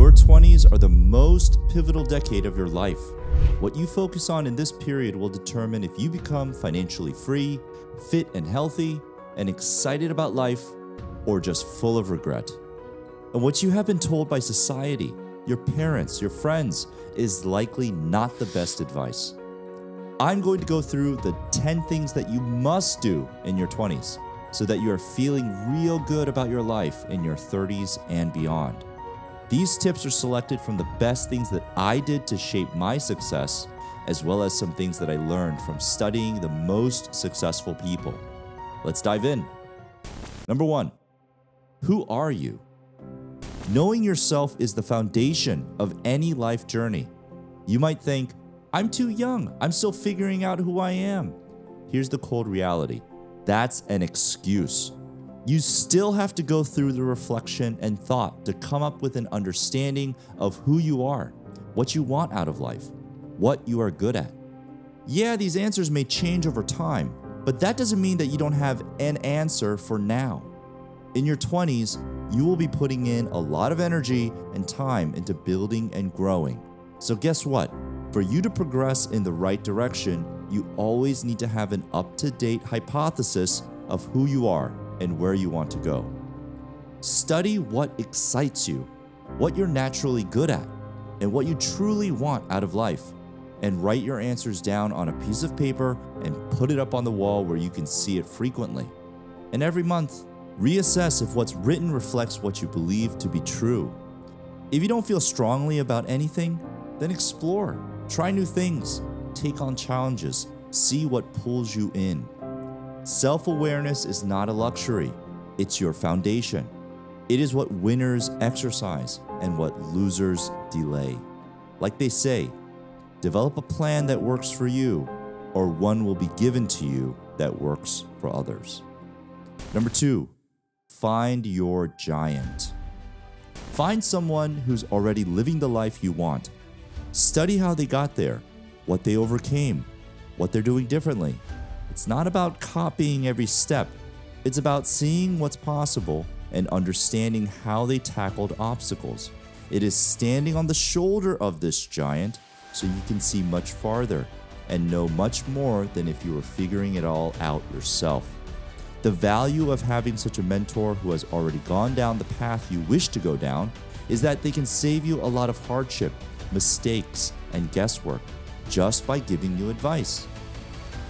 Your 20s are the most pivotal decade of your life. What you focus on in this period will determine if you become financially free, fit and healthy, and excited about life, or just full of regret. And what you have been told by society, your parents, your friends, is likely not the best advice. I'm going to go through the 10 things that you must do in your 20s so that you are feeling real good about your life in your 30s and beyond. These tips are selected from the best things that I did to shape my success, as well as some things that I learned from studying the most successful people. Let's dive in. Number 1, who are you? Knowing yourself is the foundation of any life journey. You might think, I'm too young. I'm still figuring out who I am. Here's the cold reality. That's an excuse. You still have to go through the reflection and thought to come up with an understanding of who you are, what you want out of life, what you are good at. Yeah, these answers may change over time, but that doesn't mean that you don't have an answer for now. In your 20s, you will be putting in a lot of energy and time into building and growing. So guess what? For you to progress in the right direction, you always need to have an up-to-date hypothesis of who you are and where you want to go. Study what excites you, what you're naturally good at, and what you truly want out of life, and write your answers down on a piece of paper and put it up on the wall where you can see it frequently. And every month, reassess if what's written reflects what you believe to be true. If you don't feel strongly about anything, then explore, try new things, take on challenges, see what pulls you in. Self-awareness is not a luxury, it's your foundation. It is what winners exercise and what losers delay. Like they say, develop a plan that works for you, or one will be given to you that works for others. Number 2, find your giant. Find someone who's already living the life you want. Study how they got there, what they overcame, what they're doing differently. It's not about copying every step. It's about seeing what's possible and understanding how they tackled obstacles. It is standing on the shoulder of this giant so you can see much farther and know much more than if you were figuring it all out yourself. The value of having such a mentor who has already gone down the path you wish to go down is that they can save you a lot of hardship, mistakes, and guesswork just by giving you advice.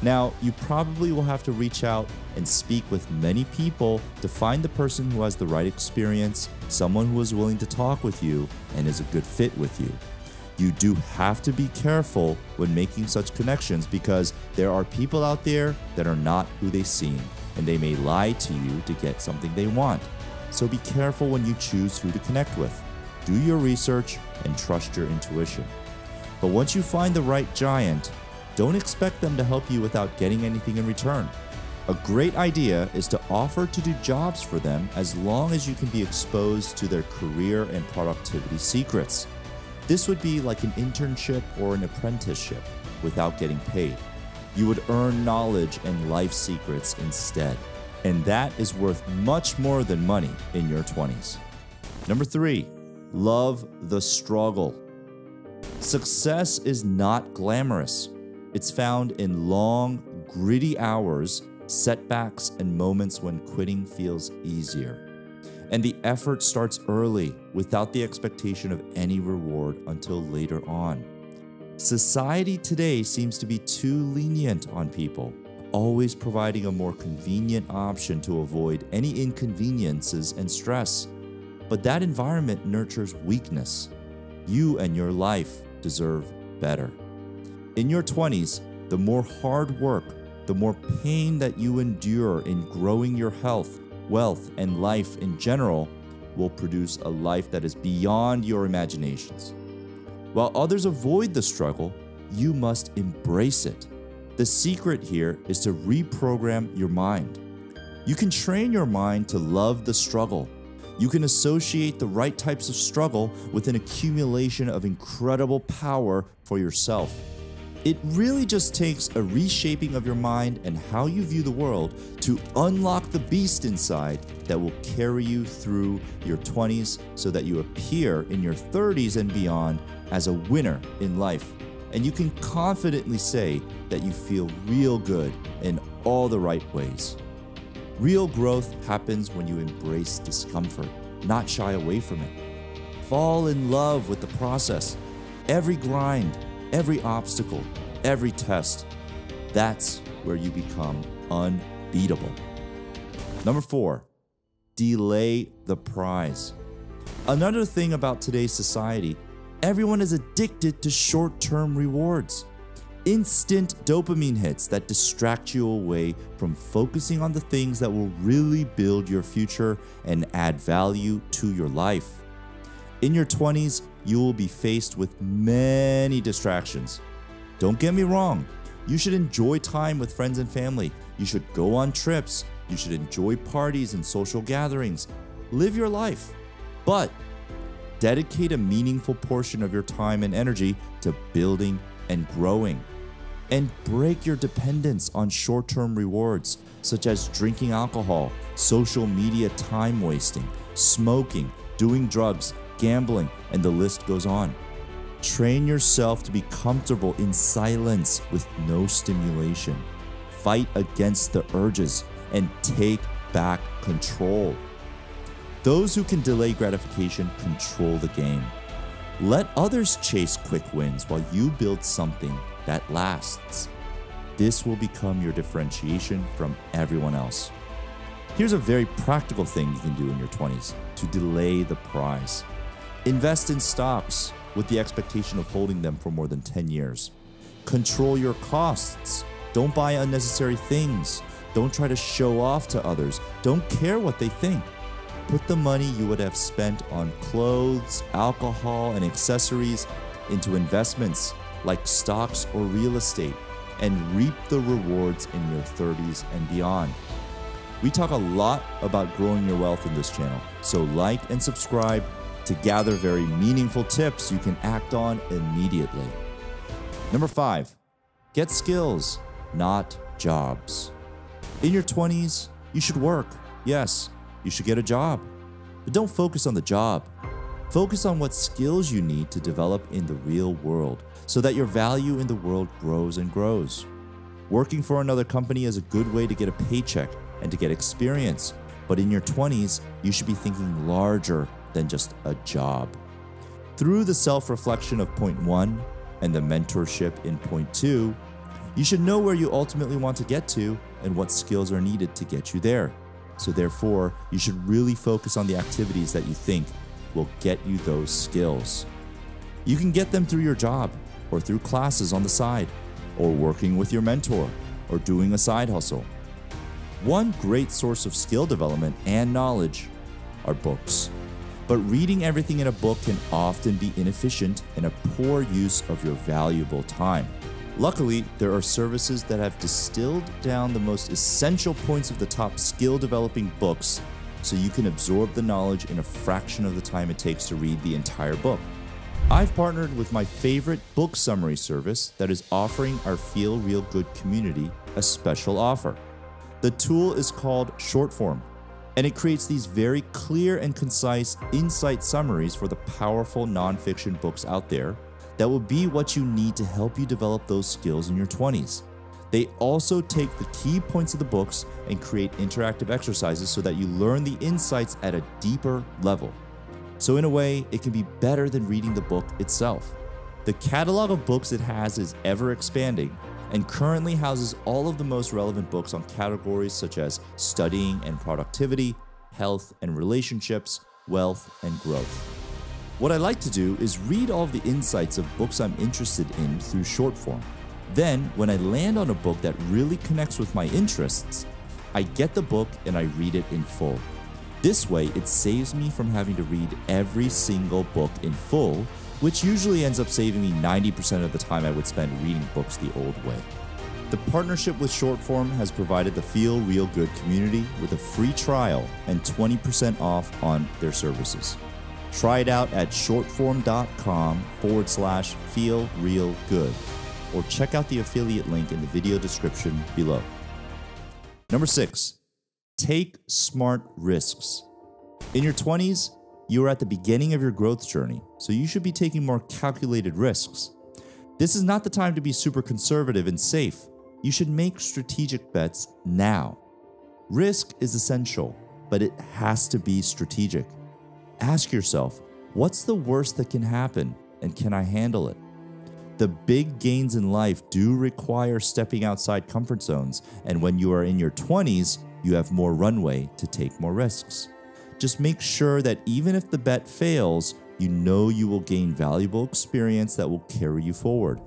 Now, you probably will have to reach out and speak with many people to find the person who has the right experience, someone who is willing to talk with you and is a good fit with you. You do have to be careful when making such connections because there are people out there that are not who they seem, and they may lie to you to get something they want. So be careful when you choose who to connect with. Do your research and trust your intuition. But once you find the right giant, don't expect them to help you without getting anything in return. A great idea is to offer to do jobs for them as long as you can be exposed to their career and productivity secrets. This would be like an internship or an apprenticeship without getting paid. You would earn knowledge and life secrets instead. And that is worth much more than money in your 20s. Number 3, love the struggle. Success is not glamorous. It's found in long, gritty hours, setbacks, and moments when quitting feels easier. And the effort starts early without the expectation of any reward until later on. Society today seems to be too lenient on people, always providing a more convenient option to avoid any inconveniences and stress. But that environment nurtures weakness. You and your life deserve better. In your 20s, the more hard work, the more pain that you endure in growing your health, wealth, and life in general will produce a life that is beyond your imaginations. While others avoid the struggle, you must embrace it. The secret here is to reprogram your mind. You can train your mind to love the struggle. You can associate the right types of struggle with an accumulation of incredible power for yourself. It really just takes a reshaping of your mind and how you view the world to unlock the beast inside that will carry you through your 20s so that you appear in your 30s and beyond as a winner in life. And you can confidently say that you feel real good in all the right ways. Real growth happens when you embrace discomfort, not shy away from it. Fall in love with the process. Every grind, every obstacle, every test. That's where you become unbeatable. Number 4, delay the prize. Another thing about today's society, everyone is addicted to short-term rewards. Instant dopamine hits that distract you away from focusing on the things that will really build your future and add value to your life. In your 20s, you will be faced with many distractions. Don't get me wrong, you should enjoy time with friends and family. You should go on trips. You should enjoy parties and social gatherings. Live your life. But dedicate a meaningful portion of your time and energy to building and growing. And break your dependence on short-term rewards, such as drinking alcohol, social media time wasting, smoking, doing drugs, gambling, and the list goes on. Train yourself to be comfortable in silence with no stimulation. Fight against the urges and take back control. Those who can delay gratification control the game. Let others chase quick wins while you build something that lasts. This will become your differentiation from everyone else. Here's a very practical thing you can do in your 20s to delay the prize. Invest in stocks with the expectation of holding them for more than 10 years. Control your costs. Don't buy unnecessary things. Don't try to show off to others. Don't care what they think. Put the money you would have spent on clothes, alcohol, and accessories into investments like stocks or real estate and reap the rewards in your 30s and beyond. We talk a lot about growing your wealth in this channel, so like and subscribe to gather very meaningful tips you can act on immediately. Number 5, get skills, not jobs. In your 20s, you should work. Yes, you should get a job. But don't focus on the job. Focus on what skills you need to develop in the real world so that your value in the world grows and grows. Working for another company is a good way to get a paycheck and to get experience. But in your 20s, you should be thinking larger than just a job. Through the self-reflection of point 1 and the mentorship in point 2, you should know where you ultimately want to get to and what skills are needed to get you there. So therefore, you should really focus on the activities that you think will get you those skills. You can get them through your job, or through classes on the side, or working with your mentor, or doing a side hustle. One great source of skill development and knowledge are books. But reading everything in a book can often be inefficient and a poor use of your valuable time. Luckily, there are services that have distilled down the most essential points of the top skill developing books so you can absorb the knowledge in a fraction of the time it takes to read the entire book. I've partnered with my favorite book summary service that is offering our Feel Real Good community a special offer. The tool is called Shortform, and it creates these very clear and concise insight summaries for the powerful nonfiction books out there that will be what you need to help you develop those skills in your 20s. They also take the key points of the books and create interactive exercises so that you learn the insights at a deeper level. So in a way, it can be better than reading the book itself. The catalog of books it has is ever expanding and currently houses all of the most relevant books on categories such as studying and productivity, health and relationships, wealth and growth. What I like to do is read all of the insights of books I'm interested in through Shortform. Then, when I land on a book that really connects with my interests, I get the book and I read it in full. This way, it saves me from having to read every single book in full, which usually ends up saving me 90% of the time I would spend reading books the old way. The partnership with Shortform has provided the Feel Real Good community with a free trial and 20% off on their services. Try it out at shortform.com/feelrealgood. or check out the affiliate link in the video description below. Number 6, take smart risks. In your 20s, you are at the beginning of your growth journey, so you should be taking more calculated risks. This is not the time to be super conservative and safe. You should make strategic bets now. Risk is essential, but it has to be strategic. Ask yourself, what's the worst that can happen, and can I handle it? The big gains in life do require stepping outside comfort zones, and when you are in your 20s, you have more runway to take more risks. Just make sure that even if the bet fails, you know you will gain valuable experience that will carry you forward.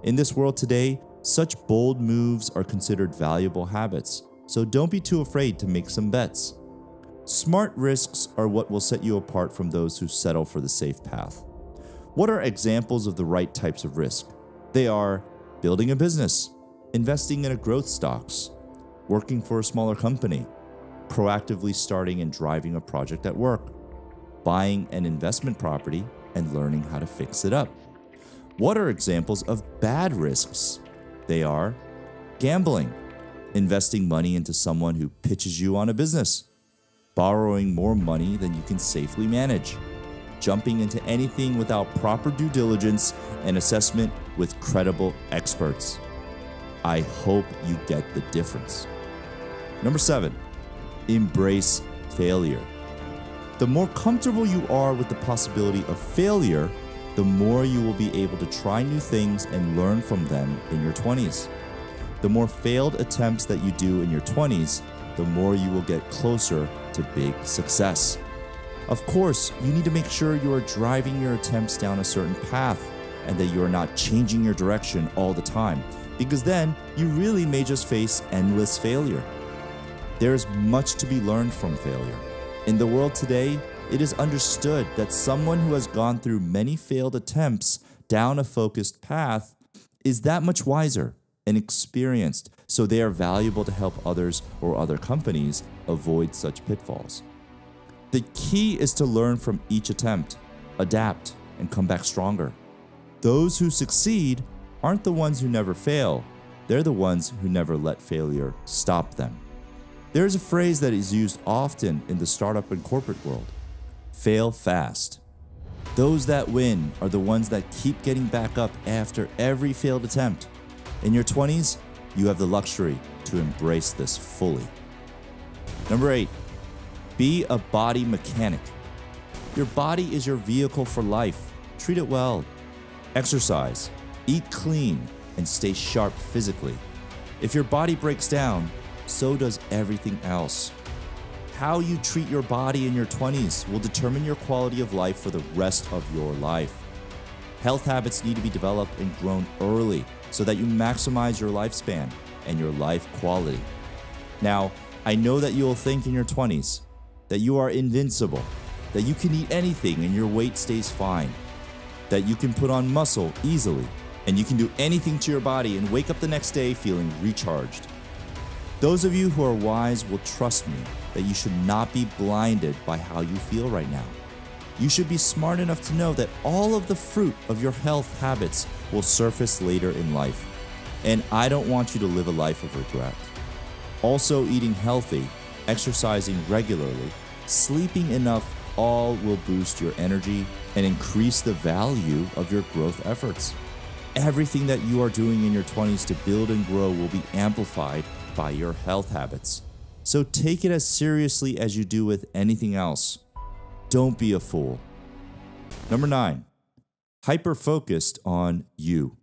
In this world today, such bold moves are considered valuable habits, so don't be too afraid to make some bets. Smart risks are what will set you apart from those who settle for the safe path. What are examples of the right types of risk? They are building a business, investing in a growth stocks, working for a smaller company, proactively starting and driving a project at work, buying an investment property and learning how to fix it up. What are examples of bad risks? They are gambling, investing money into someone who pitches you on a business, borrowing more money than you can safely manage, jumping into anything without proper due diligence and assessment with credible experts. I hope you get the difference. Number 7, embrace failure. The more comfortable you are with the possibility of failure, the more you will be able to try new things and learn from them in your 20s. The more failed attempts that you do in your 20s, the more you will get closer to big success. Of course, you need to make sure you are driving your attempts down a certain path and that you are not changing your direction all the time, because then you really may just face endless failure. There is much to be learned from failure. In the world today, it is understood that someone who has gone through many failed attempts down a focused path is that much wiser and experienced, so they are valuable to help others or other companies avoid such pitfalls. The key is to learn from each attempt, adapt, and come back stronger. Those who succeed aren't the ones who never fail, they're the ones who never let failure stop them. There is a phrase that is used often in the startup and corporate world: fail fast. Those that win are the ones that keep getting back up after every failed attempt. In your 20s, you have the luxury to embrace this fully. Number 8, be a body mechanic. Your body is your vehicle for life. Treat it well. Exercise, eat clean, and stay sharp physically. If your body breaks down, so does everything else. How you treat your body in your 20s will determine your quality of life for the rest of your life. Health habits need to be developed and grown early so that you maximize your lifespan and your life quality. Now, I know that you will think in your 20s that you are invincible, that you can eat anything and your weight stays fine, that you can put on muscle easily, and you can do anything to your body and wake up the next day feeling recharged. Those of you who are wise will trust me that you should not be blinded by how you feel right now. You should be smart enough to know that all of the fruit of your health habits will surface later in life. And I don't want you to live a life of regret. Also, eating healthy, exercising regularly, sleeping enough, all will boost your energy and increase the value of your growth efforts. Everything that you are doing in your 20s to build and grow will be amplified by your health habits. So take it as seriously as you do with anything else. Don't be a fool. Number 9, hyper-focused on you.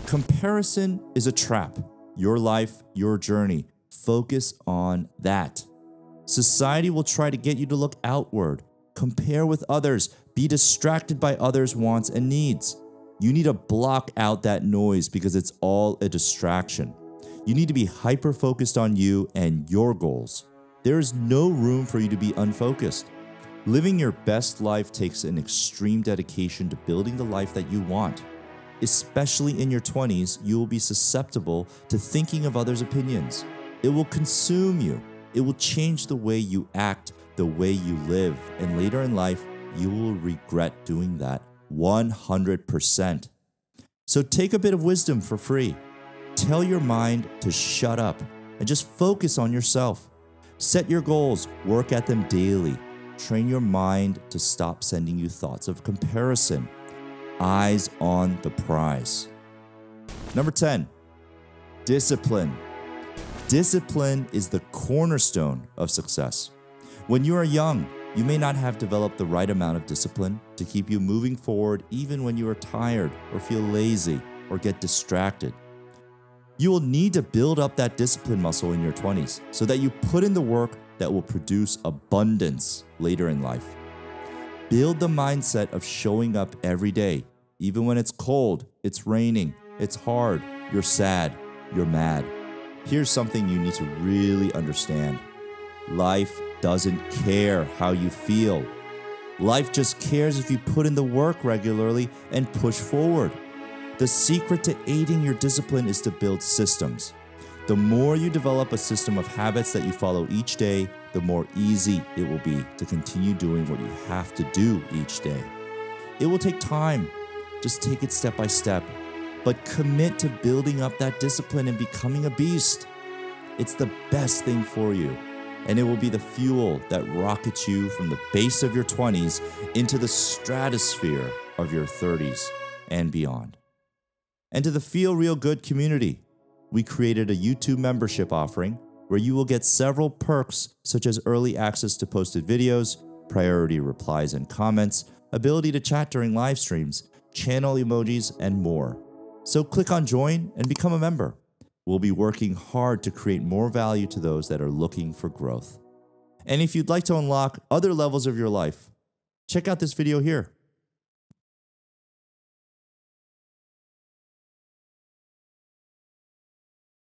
Comparison is a trap. Your life, your journey. Focus on that. Society will try to get you to look outward, compare with others, be distracted by others' wants and needs. You need to block out that noise because it's all a distraction. You need to be hyper-focused on you and your goals. There is no room for you to be unfocused. Living your best life takes an extreme dedication to building the life that you want. Especially in your 20s, you will be susceptible to thinking of others' opinions. It will consume you. It will change the way you act, the way you live, and later in life, you will regret doing that 100%. So take a bit of wisdom for free. Tell your mind to shut up and just focus on yourself. Set your goals, work at them daily. Train your mind to stop sending you thoughts of comparison. Eyes on the prize. Number 10, discipline. Discipline is the cornerstone of success. When you are young, you may not have developed the right amount of discipline to keep you moving forward even when you are tired or feel lazy or get distracted. You will need to build up that discipline muscle in your 20s so that you put in the work that will produce abundance later in life. Build the mindset of showing up every day, even when it's cold, it's raining, it's hard, you're sad, you're mad. Here's something you need to really understand. Life doesn't care how you feel. Life just cares if you put in the work regularly and push forward. The secret to aiding your discipline is to build systems. The more you develop a system of habits that you follow each day, the more easy it will be to continue doing what you have to do each day. It will take time. Just take it step by step. But commit to building up that discipline and becoming a beast. It's the best thing for you. And it will be the fuel that rockets you from the base of your 20s into the stratosphere of your 30s and beyond. And to the Feel Real Good community, we created a YouTube membership offering where you will get several perks such as early access to posted videos, priority replies and comments, ability to chat during live streams, channel emojis, and more. So click on join and become a member. We'll be working hard to create more value to those that are looking for growth. And if you'd like to unlock other levels of your life, check out this video here.